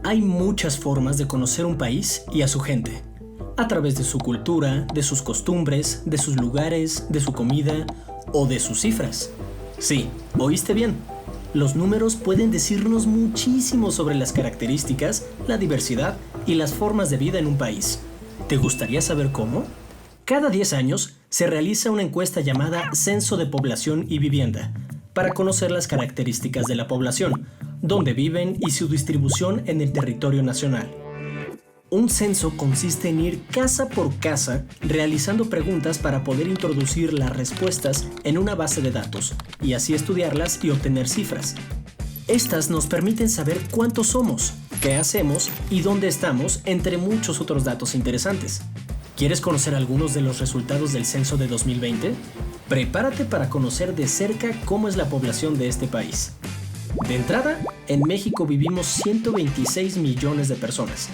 Hay muchas formas de conocer un país y a su gente. A través de su cultura, de sus costumbres, de sus lugares, de su comida o de sus cifras. Sí, oíste bien. Los números pueden decirnos muchísimo sobre las características, la diversidad y las formas de vida en un país. ¿Te gustaría saber cómo? Cada 10 años se realiza una encuesta llamada Censo de Población y Vivienda para conocer las características de la población, dónde viven y su distribución en el territorio nacional. Un censo consiste en ir casa por casa realizando preguntas para poder introducir las respuestas en una base de datos y así estudiarlas y obtener cifras. Estas nos permiten saber cuántos somos, qué hacemos y dónde estamos, entre muchos otros datos interesantes. ¿Quieres conocer algunos de los resultados del censo de 2020? Prepárate para conocer de cerca cómo es la población de este país. De entrada, en México vivimos 126 millones de personas.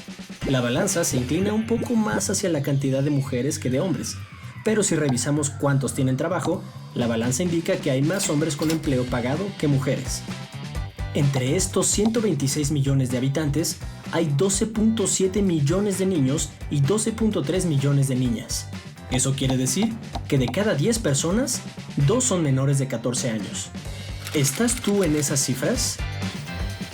La balanza se inclina un poco más hacia la cantidad de mujeres que de hombres, pero si revisamos cuántos tienen trabajo, la balanza indica que hay más hombres con empleo pagado que mujeres. Entre estos 126 millones de habitantes, hay 12.7 millones de niños y 12.3 millones de niñas. Eso quiere decir que de cada 10 personas, 2 son menores de 14 años. ¿Estás tú en esas cifras?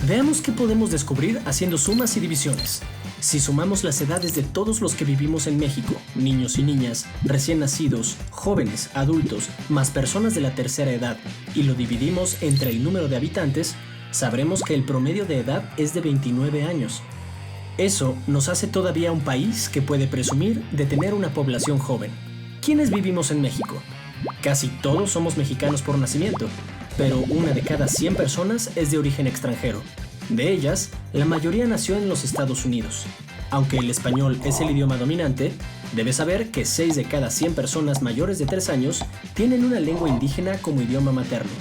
Veamos qué podemos descubrir haciendo sumas y divisiones. Si sumamos las edades de todos los que vivimos en México, niños y niñas, recién nacidos, jóvenes, adultos, más personas de la tercera edad, y lo dividimos entre el número de habitantes, sabremos que el promedio de edad es de 29 años. Eso nos hace todavía un país que puede presumir de tener una población joven. ¿Quiénes vivimos en México? Casi todos somos mexicanos por nacimiento, pero una de cada 100 personas es de origen extranjero. De ellas, la mayoría nació en los Estados Unidos. Aunque el español es el idioma dominante, debes saber que 6 de cada 100 personas mayores de 3 años tienen una lengua indígena como idioma materno.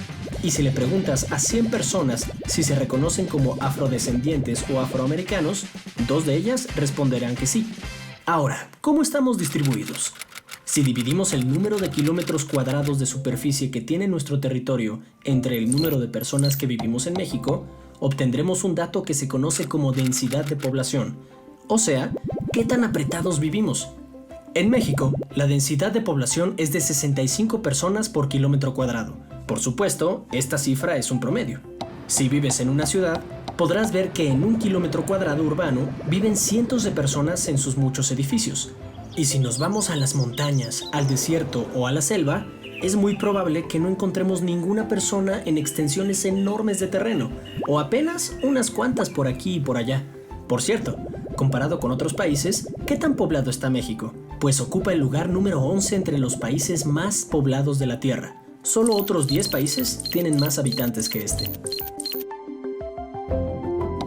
Y si le preguntas a 100 personas si se reconocen como afrodescendientes o afroamericanos, 2 de ellas responderán que sí. Ahora, ¿cómo estamos distribuidos? Si dividimos el número de kilómetros cuadrados de superficie que tiene nuestro territorio entre el número de personas que vivimos en México, obtendremos un dato que se conoce como densidad de población, o sea, ¿qué tan apretados vivimos? En México, la densidad de población es de 65 personas por kilómetro cuadrado. Por supuesto, esta cifra es un promedio. Si vives en una ciudad, podrás ver que en un kilómetro cuadrado urbano viven cientos de personas en sus muchos edificios. Y si nos vamos a las montañas, al desierto o a la selva, es muy probable que no encontremos ninguna persona en extensiones enormes de terreno, o apenas unas cuantas por aquí y por allá. Por cierto, comparado con otros países, ¿qué tan poblado está México? Pues ocupa el lugar número 11 entre los países más poblados de la Tierra. Solo otros 10 países tienen más habitantes que este.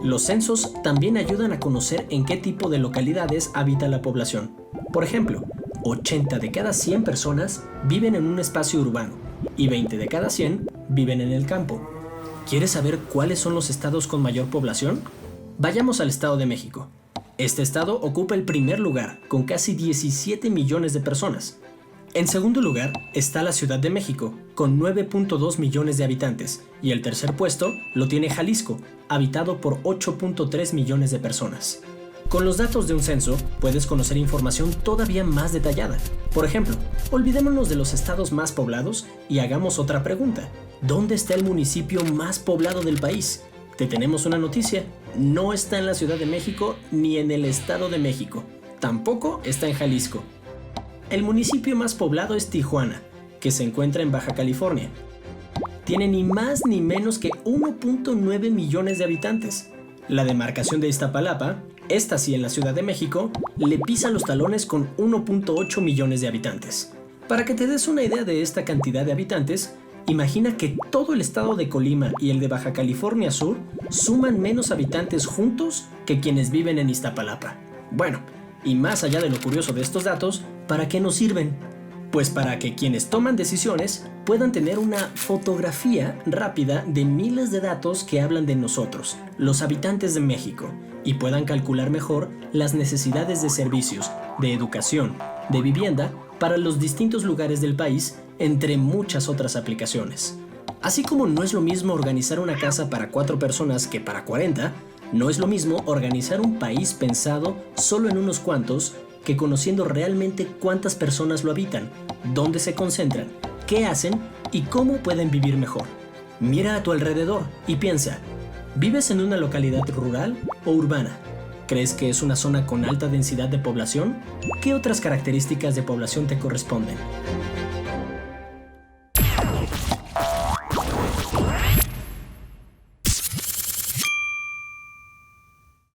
Los censos también ayudan a conocer en qué tipo de localidades habita la población. Por ejemplo, 80 de cada 100 personas viven en un espacio urbano y 20 de cada 100 viven en el campo. ¿Quieres saber cuáles son los estados con mayor población? Vayamos al Estado de México. Este estado ocupa el primer lugar, con casi 17 millones de personas. En segundo lugar está la Ciudad de México, con 9.2 millones de habitantes, y el tercer puesto lo tiene Jalisco, habitado por 8.3 millones de personas. Con los datos de un censo, puedes conocer información todavía más detallada. Por ejemplo, olvidémonos de los estados más poblados y hagamos otra pregunta. ¿Dónde está el municipio más poblado del país? Te tenemos una noticia. No está en la Ciudad de México ni en el Estado de México. Tampoco está en Jalisco. El municipio más poblado es Tijuana, que se encuentra en Baja California. Tiene ni más ni menos que 1.9 millones de habitantes. La demarcación de Iztapalapa, esta sí en la Ciudad de México, le pisa los talones con 1.8 millones de habitantes. Para que te des una idea de esta cantidad de habitantes, imagina que todo el estado de Colima y el de Baja California Sur suman menos habitantes juntos que quienes viven en Iztapalapa. Bueno, y más allá de lo curioso de estos datos, ¿para qué nos sirven? Pues para que quienes toman decisiones puedan tener una fotografía rápida de miles de datos que hablan de nosotros, los habitantes de México, y puedan calcular mejor las necesidades de servicios, de educación, de vivienda para los distintos lugares del país, entre muchas otras aplicaciones. Así como no es lo mismo organizar una casa para 4 personas que para 40, No es lo mismo organizar un país pensado solo en unos cuantos que conociendo realmente cuántas personas lo habitan, dónde se concentran, qué hacen y cómo pueden vivir mejor. Mira a tu alrededor y piensa, ¿vives en una localidad rural o urbana? ¿Crees que es una zona con alta densidad de población? ¿Qué otras características de población te corresponden?